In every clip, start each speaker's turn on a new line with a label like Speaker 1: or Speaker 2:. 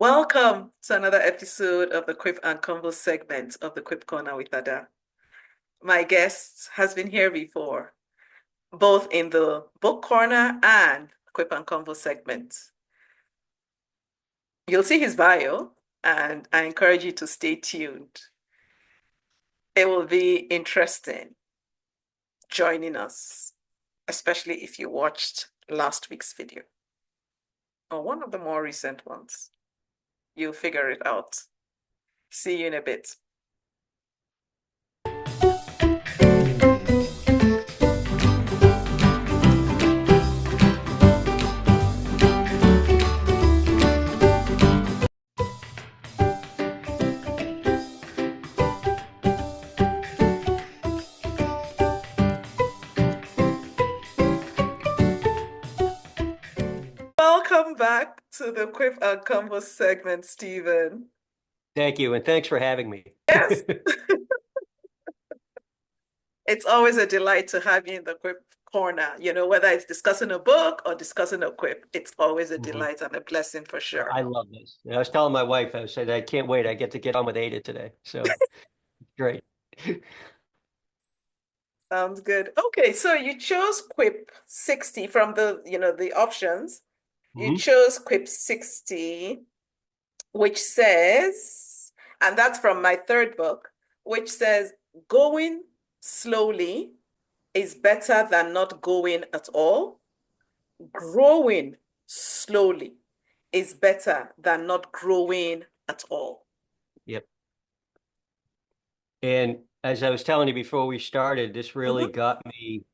Speaker 1: Welcome to another episode of the Quip and Convo segment of the Quip Corner with Ada. My guest has been here before, both in the book corner and Quip and Convo segment. You'll see his bio, and I encourage you to stay tuned. It will be interesting joining us, especially if you watched last week's video or one of the more recent ones. You'll figure it out. See you in a bit. Welcome back to the Quip and Convo segment, Stephen.
Speaker 2: Thank you, and thanks for having me.
Speaker 1: Yes, it's always a delight to have you in the Quip corner. Whether it's discussing a book or discussing a quip, it's always a
Speaker 2: Mhm.
Speaker 1: delight and a blessing for sure.
Speaker 2: I love this. I was telling my wife, I said, I can't wait. I get to get on with Ada today. So great.
Speaker 1: Sounds good. Okay, so you chose Quip 60 from the options. You
Speaker 2: Mhm.
Speaker 1: chose Quip 60, which says, and that's from my third book, which says, going slowly is better than not going at all. Growing slowly is better than not growing at all.
Speaker 2: Yep. And as I was telling you before we started, this really
Speaker 1: Mhm.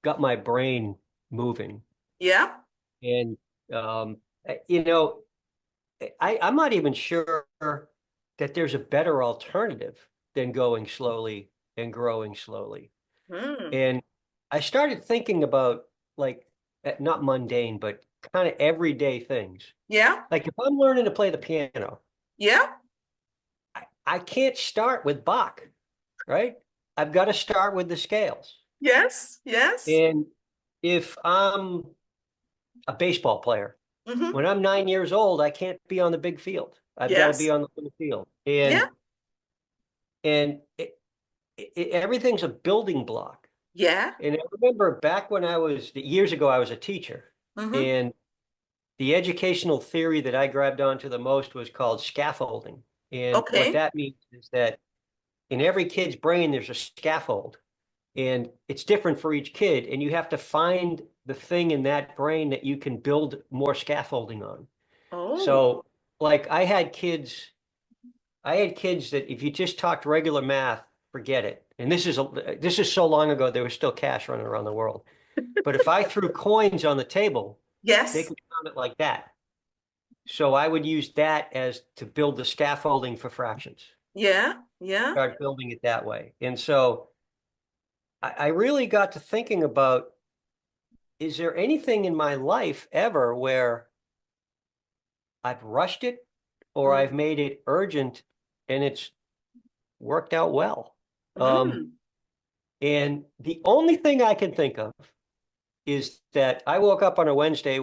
Speaker 2: got my brain moving.
Speaker 1: Yeah.
Speaker 2: And um, you know, I'm not even sure that there's a better alternative than going slowly and growing slowly.
Speaker 1: Hmm.
Speaker 2: And I started thinking about like not mundane, but kind of everyday things.
Speaker 1: Yeah.
Speaker 2: Like if I'm learning to play the piano,
Speaker 1: Yeah.
Speaker 2: I can't start with Bach, right? I've got to start with the scales.
Speaker 1: Yes. Yes.
Speaker 2: And if I'm a baseball player,
Speaker 1: Hmm.
Speaker 2: when I'm 9 years old, I can't be on the big field. I've got to be
Speaker 1: Yes.
Speaker 2: on the little field.
Speaker 1: Yeah.
Speaker 2: And everything's a building block.
Speaker 1: Yeah.
Speaker 2: And I remember back when years ago, I was a teacher.
Speaker 1: Hmm.
Speaker 2: And the educational theory that I grabbed onto the most was called scaffolding. And what
Speaker 1: Okay.
Speaker 2: that means is that in every kid's brain, there's a scaffold, and it's different for each kid. And you have to find the thing in that brain that you can build more scaffolding on.
Speaker 1: Oh.
Speaker 2: So, like, I had kids that if you just talked regular math, forget it. And this is so long ago, there was still cash running around the world. But if I threw coins on the table, they
Speaker 1: Yes.
Speaker 2: could count it like that. So I would use that as to build the scaffolding for fractions,
Speaker 1: Yeah. Yeah.
Speaker 2: start building it that way. And so I really got to thinking about, is there anything in my life ever where I've rushed it or I've
Speaker 1: Mm.
Speaker 2: made it urgent and it's worked out well? Um,
Speaker 1: Mm.
Speaker 2: and the only thing I can think of is that I woke up on a Wednesday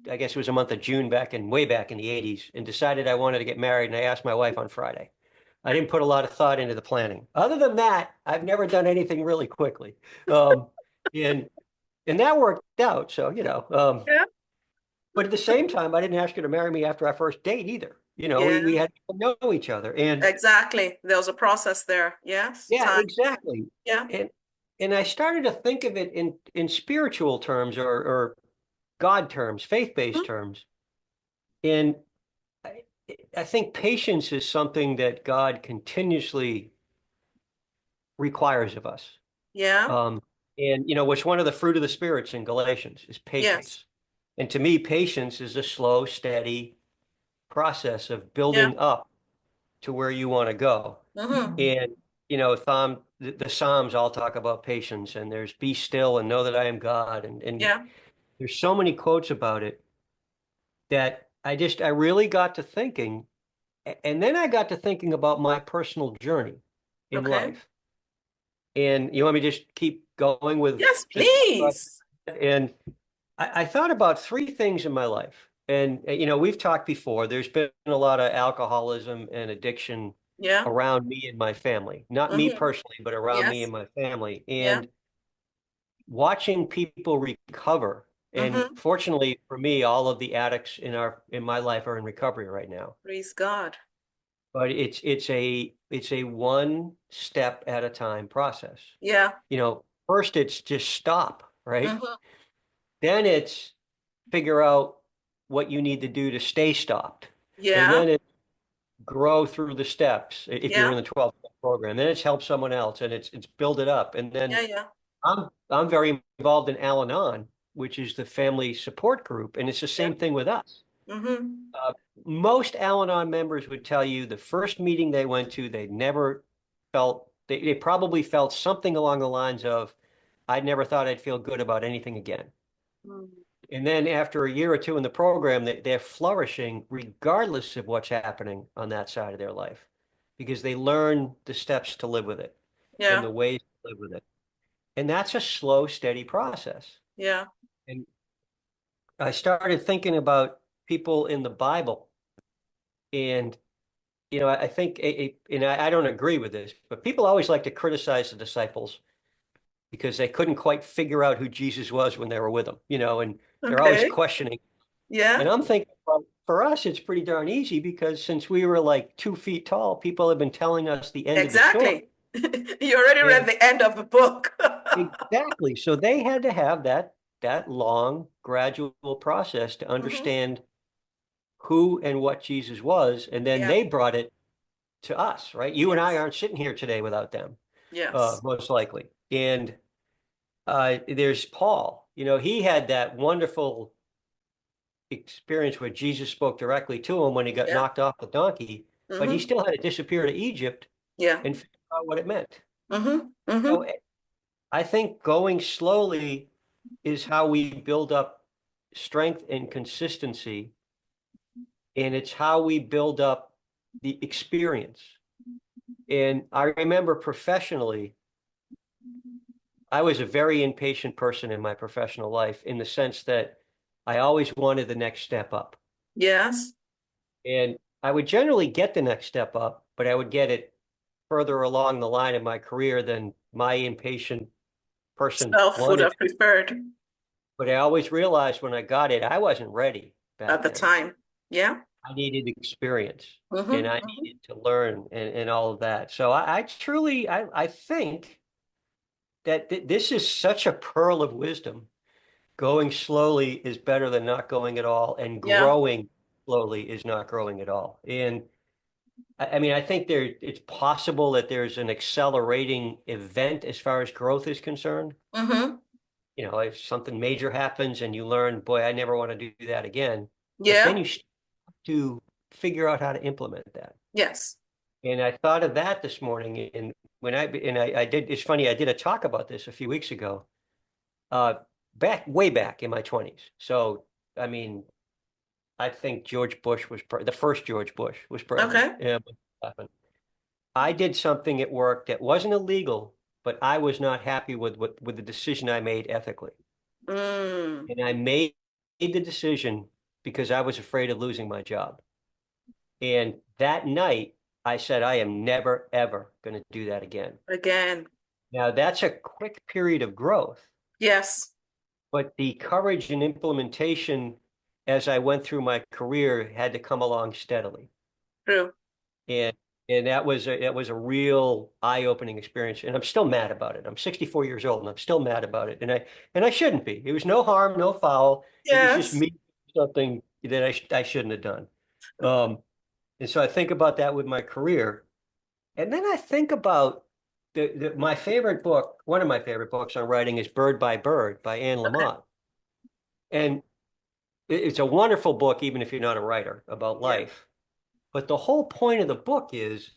Speaker 2: I guess it was a month of June way back in the 80s, and decided I wanted to get married. And I asked my wife on Friday. I didn't put a lot of thought into the planning. Other than that, I've never done anything really quickly. Um, and and that worked out. So,
Speaker 1: Yeah.
Speaker 2: but at the same time, I didn't ask her to marry me after our first date either. We
Speaker 1: Yeah.
Speaker 2: had to know each other. And
Speaker 1: Exactly. There was a process there. Yes.
Speaker 2: yeah,
Speaker 1: Time.
Speaker 2: exactly.
Speaker 1: Yeah.
Speaker 2: And and I started to think of it in spiritual terms or God terms, faith-based
Speaker 1: Mhm.
Speaker 2: terms. And I, I think patience is something that God continuously requires of us.
Speaker 1: Yeah.
Speaker 2: Um, and what's one of the fruit of the spirits in Galatians is
Speaker 1: Yes.
Speaker 2: patience. And to me, patience is a slow, steady process of
Speaker 1: Yeah.
Speaker 2: building up to where you want to go.
Speaker 1: Hmm.
Speaker 2: And the Psalms all talk about patience, and there's be still and know that I am God. And
Speaker 1: Yeah.
Speaker 2: there's so many quotes about it that I really got to thinking. And then I got to thinking about my personal journey in
Speaker 1: Okay.
Speaker 2: life. And you want me to just keep going with
Speaker 1: Yes,
Speaker 2: just what I
Speaker 1: please.
Speaker 2: thought? And I thought about three things in my life. And we've talked before. There's been a lot of alcoholism and addiction
Speaker 1: Yeah.
Speaker 2: around me and my family. Not me
Speaker 1: Mm-hmm.
Speaker 2: personally, but around me
Speaker 1: Yes.
Speaker 2: and my family.
Speaker 1: Yeah.
Speaker 2: And watching people recover. And
Speaker 1: Mm-hmm.
Speaker 2: fortunately for me, all of the addicts in my life are in recovery right now.
Speaker 1: Praise God.
Speaker 2: But it's a one step at a time process.
Speaker 1: Yeah.
Speaker 2: First it's just stop, right?
Speaker 1: Mm-hmm.
Speaker 2: Then it's figure out what you need to do to stay stopped. And
Speaker 1: Yeah.
Speaker 2: then it's grow through the steps if you're
Speaker 1: Yeah.
Speaker 2: in the 12-step program. Then it's help someone else and it's build it up. And
Speaker 1: Yeah.
Speaker 2: then
Speaker 1: Yeah.
Speaker 2: I'm very involved in Al-Anon, which is the family support group, and it's the
Speaker 1: Yeah.
Speaker 2: same thing with us.
Speaker 1: Mm-hmm.
Speaker 2: Uh, Most Al-Anon members would tell you the first meeting they went to, they never felt they probably felt something along the lines of, I never thought I'd feel good about anything again. And then after a year or two in the program, they're flourishing regardless of what's happening on that side of their life because they learn the steps to live with it and
Speaker 1: Yeah.
Speaker 2: the ways to live with it. And that's a slow, steady process.
Speaker 1: Yeah.
Speaker 2: And I started thinking about people in the Bible. And, I think, and I don't agree with this, but people always like to criticize the disciples because they couldn't quite figure out who Jesus was when they were with him, and they're always
Speaker 1: Okay.
Speaker 2: questioning. And
Speaker 1: Yeah.
Speaker 2: I'm thinking, well, for us, it's pretty darn easy because since we were like 2 feet tall, people have been telling us the end of the story.
Speaker 1: Exactly. You already read
Speaker 2: And
Speaker 1: the end of the book.
Speaker 2: exactly. So they had to have that long, gradual process to
Speaker 1: Hmm.
Speaker 2: understand who and what Jesus was. And then
Speaker 1: Yeah.
Speaker 2: they brought it to us, right? You and I
Speaker 1: Yes.
Speaker 2: aren't sitting here today without them,
Speaker 1: Yes.
Speaker 2: most likely. And there's Paul. He had that wonderful experience where Jesus spoke directly to him when he got
Speaker 1: Yeah.
Speaker 2: knocked off the donkey, but he
Speaker 1: Hmm.
Speaker 2: still had to disappear to Egypt
Speaker 1: Yeah.
Speaker 2: and figure out what it meant.
Speaker 1: Hmm.
Speaker 2: So
Speaker 1: Hmm.
Speaker 2: I think going slowly is how we build up strength and consistency, and it's how we build up the experience. And I remember professionally, I was a very impatient person in my professional life in the sense that I always wanted the next step up.
Speaker 1: Yes.
Speaker 2: And I would generally get the next step up, but I would get it further along the line in my career than my impatient person
Speaker 1: Self would
Speaker 2: wanted.
Speaker 1: have preferred
Speaker 2: But I always realized when I got it, I wasn't ready
Speaker 1: at
Speaker 2: back
Speaker 1: the
Speaker 2: then.
Speaker 1: time. Yeah.
Speaker 2: I needed experience and
Speaker 1: Hmm.
Speaker 2: I
Speaker 1: Hmm.
Speaker 2: needed to learn and all of that. So I truly, I think that this is such a pearl of wisdom. Going slowly is better than not going at all, and
Speaker 1: Yeah.
Speaker 2: growing slowly is not growing at all. And I mean, I think it's possible that there's an accelerating event as far as growth is concerned.
Speaker 1: Hmm.
Speaker 2: If something major happens and you learn, boy, I never want to do that again. But then
Speaker 1: Yeah.
Speaker 2: you have to figure out how to implement that.
Speaker 1: Yes.
Speaker 2: And I thought of that this morning. And I did, it's funny, I did a talk about this a few weeks ago, uh, way back in my 20s. So, I mean, I think George Bush was the first George Bush was president.
Speaker 1: Okay.
Speaker 2: Yeah, when it happened. I did something at work that wasn't illegal, but I was not happy with the decision I made ethically.
Speaker 1: Mm.
Speaker 2: And I made the decision because I was afraid of losing my job. And that night, I said, I am never, ever going to do that again.
Speaker 1: Again.
Speaker 2: Now, that's a quick period of growth,
Speaker 1: Yes.
Speaker 2: but the courage and implementation as I went through my career had to come along steadily.
Speaker 1: True.
Speaker 2: And that was a real eye-opening experience. And I'm still mad about it. I'm 64 years old and I'm still mad about it. And I shouldn't be. It was no harm, no foul. It was just
Speaker 1: Yes.
Speaker 2: me something that I shouldn't have done. Um, and so I think about that with my career. And then I think about my favorite book, one of my favorite books on writing is Bird by Bird by Anne
Speaker 1: Okay.
Speaker 2: Lamott. And it's a wonderful book, even if you're not a writer, about
Speaker 1: Yeah.
Speaker 2: life. But the whole point of the book is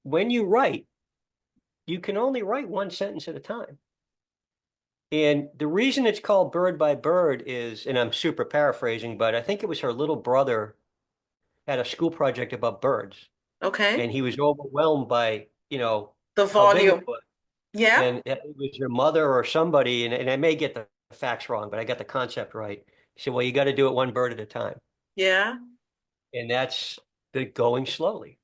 Speaker 2: when you write, you can only write one sentence at a time. And the reason it's called Bird by Bird is, and I'm super paraphrasing, but I think it was her little brother had a school project about birds,
Speaker 1: Okay.
Speaker 2: and he was overwhelmed by,
Speaker 1: The
Speaker 2: how big it
Speaker 1: volume.
Speaker 2: was.
Speaker 1: Yeah.
Speaker 2: And it was your mother or somebody, and I may get the facts wrong, but I got the concept right. He said, well, you got to do it one bird at a time.
Speaker 1: Yeah.
Speaker 2: And that's the going slowly.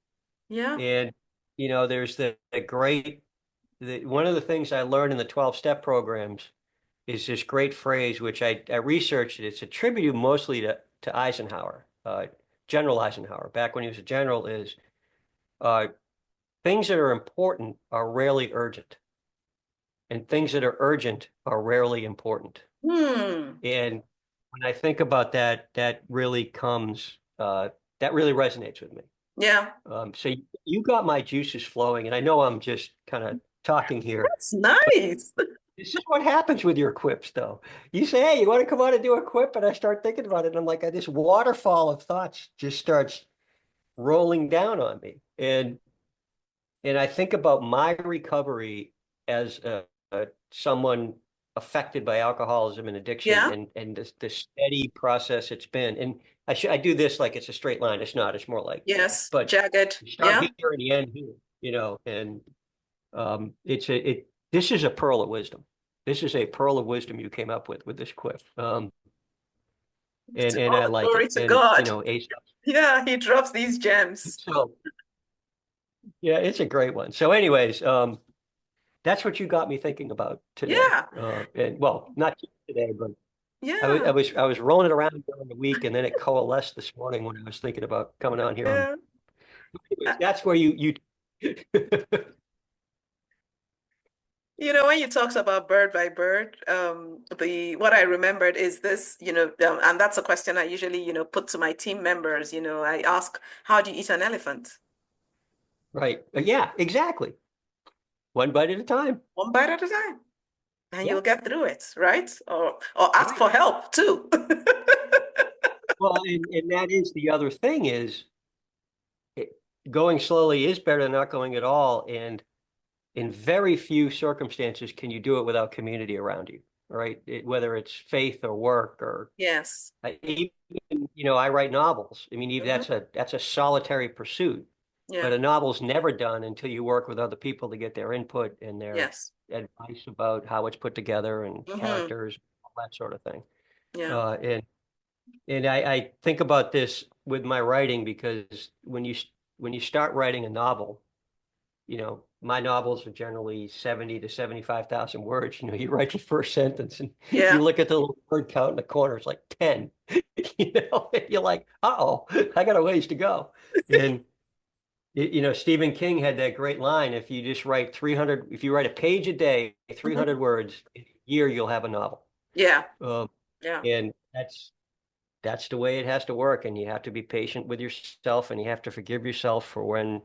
Speaker 1: Yeah.
Speaker 2: And, there's the great, one of the things I learned in the 12-step programs is this great phrase, which I researched it. It's attributed mostly to Eisenhower, General Eisenhower, back when he was a general, is uh, things that are important are rarely urgent, and things that are urgent are rarely important.
Speaker 1: Hmm.
Speaker 2: And when I think about that, that really resonates with me.
Speaker 1: Yeah.
Speaker 2: So you got my juices flowing, and I know I'm just kind of talking here,
Speaker 1: That's
Speaker 2: but
Speaker 1: nice.
Speaker 2: this is what happens with your quips, though. You say, "Hey, you want to come on and do a quip?" And I start thinking about it, and I'm like, this waterfall of thoughts just starts rolling down on me, and I think about my recovery as someone affected by alcoholism and addiction,
Speaker 1: Yeah.
Speaker 2: and the steady process it's been. And I do this like it's a straight line. It's not. It's more like,
Speaker 1: Yes.
Speaker 2: but
Speaker 1: Jagged.
Speaker 2: you start
Speaker 1: Yeah.
Speaker 2: here and you end here, and this is a pearl of wisdom. This is a pearl of wisdom you came up with this quip. And
Speaker 1: All
Speaker 2: I
Speaker 1: the
Speaker 2: like
Speaker 1: glory
Speaker 2: it.
Speaker 1: to
Speaker 2: And
Speaker 1: God.
Speaker 2: Ace.
Speaker 1: Yeah, he drops these gems.
Speaker 2: So yeah, it's a great one. So anyways, that's what you got me thinking about today.
Speaker 1: Yeah.
Speaker 2: And well, not today, but I
Speaker 1: Yeah.
Speaker 2: was I was rolling it around during the week, and then it coalesced this morning when I was thinking about coming on here.
Speaker 1: Yeah. Uh,
Speaker 2: Anyways, that's where you
Speaker 1: when you talked about bird by bird, the what I remembered is this, and that's a question I usually, put to my team members. I ask, how do you eat an elephant?
Speaker 2: right. Yeah, exactly. One bite at a time.
Speaker 1: One bite at a time, and
Speaker 2: Yeah,
Speaker 1: you'll get through it, right? Or ask
Speaker 2: right.
Speaker 1: for help too.
Speaker 2: Well, and that is the other thing is it, going slowly is better than not going at all. And in very few circumstances can you do it without community around you, right? Whether it's faith or work or
Speaker 1: Yes.
Speaker 2: even, I write novels. I mean, even
Speaker 1: Hmm.
Speaker 2: that's a solitary pursuit, but
Speaker 1: Yeah.
Speaker 2: a novel's never done until you work with other people to get their input and their
Speaker 1: Yes.
Speaker 2: advice about how it's put together and
Speaker 1: Hmm.
Speaker 2: characters, all that sort of thing.
Speaker 1: Yeah.
Speaker 2: And I think about this with my writing because when you start writing a novel, my novels are generally 70 to 75,000 words. You write the first sentence and you
Speaker 1: Yeah.
Speaker 2: look at the little word count in the corner, it's like 10. And you're like, uh-oh, I got a ways to go. And Stephen King had that great line, if you just write 300, if you write a page a day,
Speaker 1: Hmm.
Speaker 2: 300 words, in a year you'll have a novel.
Speaker 1: Yeah.
Speaker 2: Um,
Speaker 1: Yeah.
Speaker 2: and that's the way it has to work. And you have to be patient with yourself and you have to forgive yourself for when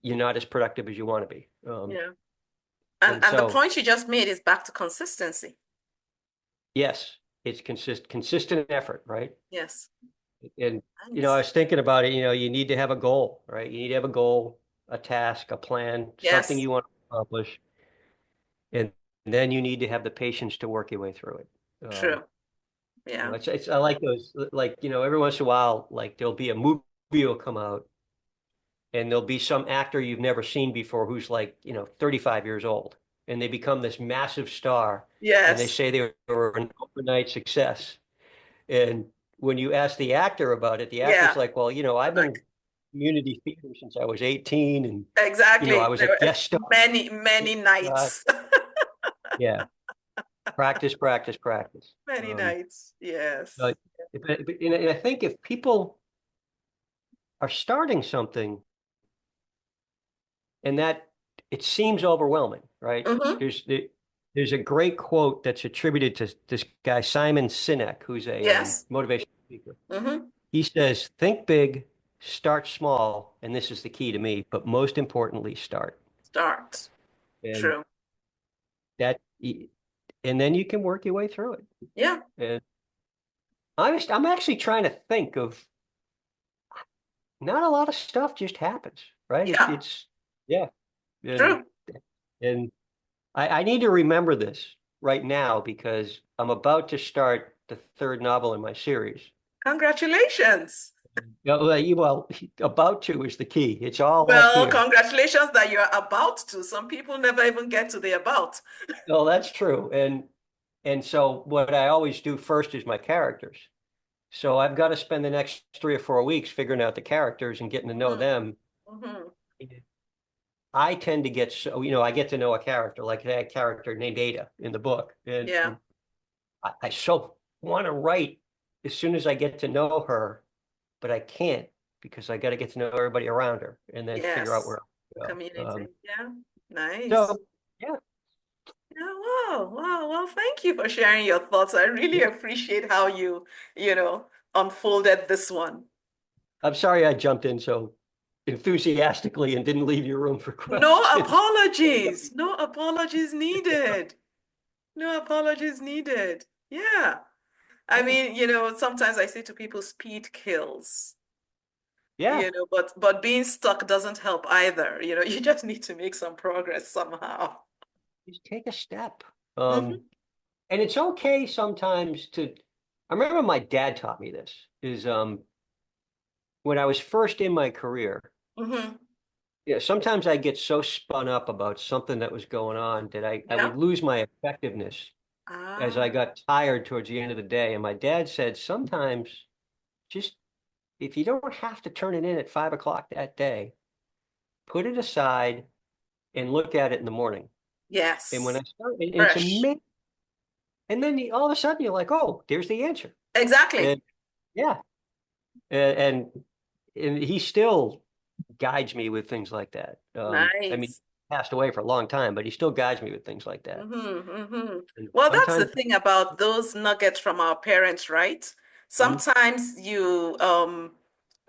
Speaker 2: you're not as productive as you want to be.
Speaker 1: Yeah. And
Speaker 2: And
Speaker 1: and the
Speaker 2: so,
Speaker 1: point you just made is back to consistency.
Speaker 2: yes, it's consistent effort, right?
Speaker 1: Yes.
Speaker 2: And I
Speaker 1: Nice.
Speaker 2: was thinking about it, you need to have a goal, right? You need to have a goal, a task, a plan, something
Speaker 1: Yes.
Speaker 2: you want to accomplish, and then you need to have the patience to work your way through it.
Speaker 1: True. Yeah.
Speaker 2: I like those, like, every once in a while, like there'll be a movie will come out and there'll be some actor you've never seen before who's like, 35 years old, and they become this massive star, and they
Speaker 1: Yes.
Speaker 2: say they were an overnight success. And when you ask the actor about it, the actor's
Speaker 1: Yeah.
Speaker 2: like, well, I've been in
Speaker 1: Like
Speaker 2: community theater since I was 18, and I
Speaker 1: exactly.
Speaker 2: was a
Speaker 1: There were
Speaker 2: guest star.
Speaker 1: many, many
Speaker 2: Uh,
Speaker 1: nights.
Speaker 2: yeah, practice, practice, practice.
Speaker 1: Many nights. Yes.
Speaker 2: But, and I think if people are starting something and that it seems overwhelming, right?
Speaker 1: Hmm.
Speaker 2: There's a great quote that's attributed to this guy, Simon Sinek, who's a
Speaker 1: Yes.
Speaker 2: motivational speaker.
Speaker 1: Hmm.
Speaker 2: He says, think big, start small, and this is the key to me, but most importantly, start.
Speaker 1: Start.
Speaker 2: And
Speaker 1: True.
Speaker 2: that, and then you can work your way through it.
Speaker 1: Yeah.
Speaker 2: And I'm actually trying to think of not a lot of stuff just happens, right?
Speaker 1: Yeah.
Speaker 2: Yeah. And,
Speaker 1: True.
Speaker 2: and I need to remember this right now because I'm about to start the third novel in my series.
Speaker 1: Congratulations.
Speaker 2: Well, about to is the key. It's all up
Speaker 1: Well,
Speaker 2: here.
Speaker 1: congratulations that you're about to. Some people never even get to the about.
Speaker 2: No, that's true. And And so what I always do first is my characters. So I've got to spend the next 3 or 4 weeks figuring out the characters and getting to know
Speaker 1: Mm-hmm.
Speaker 2: them.
Speaker 1: Mm-hmm.
Speaker 2: I tend to get so, I get to know a character, like that character named Ada in the book. And
Speaker 1: Yeah.
Speaker 2: I so want to write as soon as I get to know her, but I can't because I got to get to know everybody around her and then figure out
Speaker 1: Yes.
Speaker 2: where I go.
Speaker 1: Community. Yeah. Nice.
Speaker 2: So yeah,
Speaker 1: Yeah, wow, wow. Well, thank you for sharing your thoughts. I really
Speaker 2: yeah.
Speaker 1: appreciate how you know, unfolded this one.
Speaker 2: I'm sorry I jumped in so enthusiastically and didn't leave you room for
Speaker 1: No
Speaker 2: questions.
Speaker 1: apologies. No apologies needed. No apologies needed. Yeah. I
Speaker 2: Yeah,
Speaker 1: mean, sometimes I say to people, speed kills,
Speaker 2: yeah.
Speaker 1: but being stuck doesn't help either. You just need to make some progress somehow.
Speaker 2: Just take a step.
Speaker 1: Hmm.
Speaker 2: And it's okay sometimes to, I remember my dad taught me this, is when I was first in my career,
Speaker 1: Hmm.
Speaker 2: yeah, sometimes I get so spun up about something that was going on that I
Speaker 1: Yeah.
Speaker 2: would lose my effectiveness as I
Speaker 1: Ah,
Speaker 2: got tired towards the end of the day. And my dad said, sometimes just if you don't have to turn it in at 5 o'clock that day, put it aside and look at it in the morning. And when
Speaker 1: yes.
Speaker 2: I started, and it's
Speaker 1: Fresh.
Speaker 2: amazing. And then all of a sudden you're like, oh, there's the answer.
Speaker 1: Exactly.
Speaker 2: And yeah. And he still guides me with things like that. I mean,
Speaker 1: Nice.
Speaker 2: passed away for a long time, but he still guides me with things like that. And
Speaker 1: Well, that's the
Speaker 2: sometimes,
Speaker 1: thing about those nuggets from our parents, right?
Speaker 2: mhm,
Speaker 1: Sometimes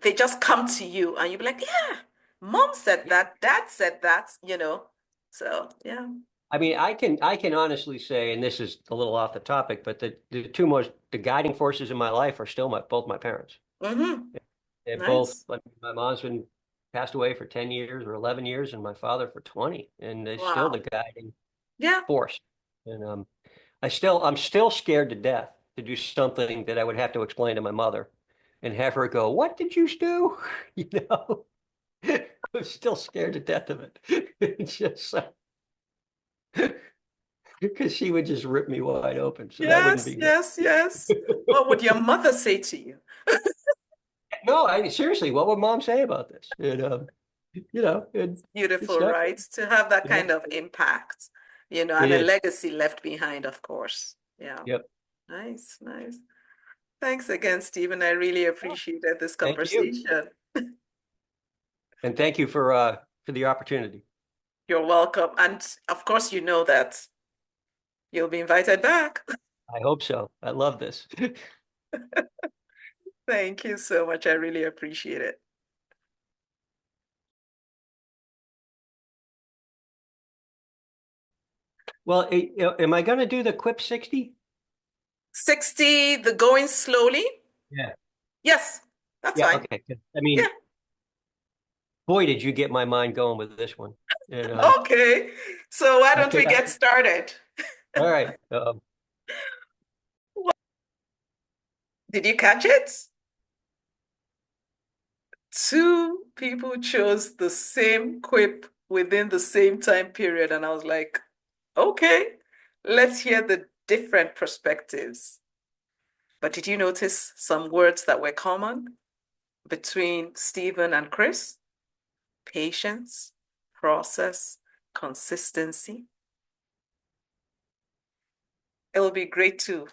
Speaker 1: they just come to you and you be like, yeah, mom said
Speaker 2: yeah.
Speaker 1: that, dad said that. So, yeah.
Speaker 2: I mean, I can honestly say, and this is a little off the topic, but the guiding forces in my life are still both my parents.
Speaker 1: Mm-hmm.
Speaker 2: They're both
Speaker 1: Nice.
Speaker 2: like my mom's been passed away for 10 years or 11 years, and my father for 20, and they're still the
Speaker 1: Wow.
Speaker 2: guiding
Speaker 1: Yeah.
Speaker 2: force. And I'm still scared to death to do something that I would have to explain to my mother and have her go, "What did you do?" You know, I'm still scared to death of it. It's just because she would just rip me wide open. So that wouldn't
Speaker 1: Yes,
Speaker 2: be good.
Speaker 1: yes, yes. What would your mother say to you?
Speaker 2: No, I mean, seriously, what would mom say about this? It's
Speaker 1: Beautiful,
Speaker 2: not,
Speaker 1: right? To have that
Speaker 2: yeah,
Speaker 1: kind of impact,
Speaker 2: it
Speaker 1: and a
Speaker 2: is.
Speaker 1: legacy left behind, of course. Yeah.
Speaker 2: Yep.
Speaker 1: Nice, nice. Thanks again, Stephen. I really
Speaker 2: Oh,
Speaker 1: appreciated this
Speaker 2: thank you.
Speaker 1: conversation.
Speaker 2: And thank you for the opportunity.
Speaker 1: You're welcome. And of course, you know that you'll be invited back.
Speaker 2: I hope so. I love this.
Speaker 1: Thank you so much. I really appreciate it.
Speaker 2: Well, am I going to do the Quip 60?
Speaker 1: 60, the going slowly?
Speaker 2: Yeah.
Speaker 1: Yes, that's
Speaker 2: Yeah,
Speaker 1: fine.
Speaker 2: okay. I
Speaker 1: Yeah.
Speaker 2: mean, boy, did you get my mind going with this one. And
Speaker 1: Okay. So why
Speaker 2: I
Speaker 1: don't
Speaker 2: could,
Speaker 1: we get started?
Speaker 2: all right.
Speaker 1: Did you catch it? Two people chose the same quip within the same time period. And I was like, okay, let's hear the different perspectives. But did you notice some words that were common between Stephen and Chris? Patience, process, consistency. It will be great to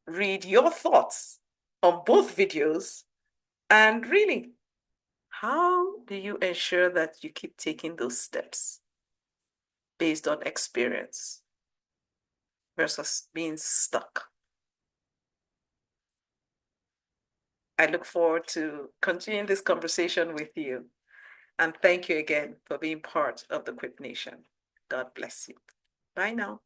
Speaker 1: read your thoughts on both videos. And really, how do you ensure that you keep taking those steps based on experience versus being stuck? I look forward to continuing this conversation with you. And thank you again for being part of the Quip Nation. God bless you. Bye now.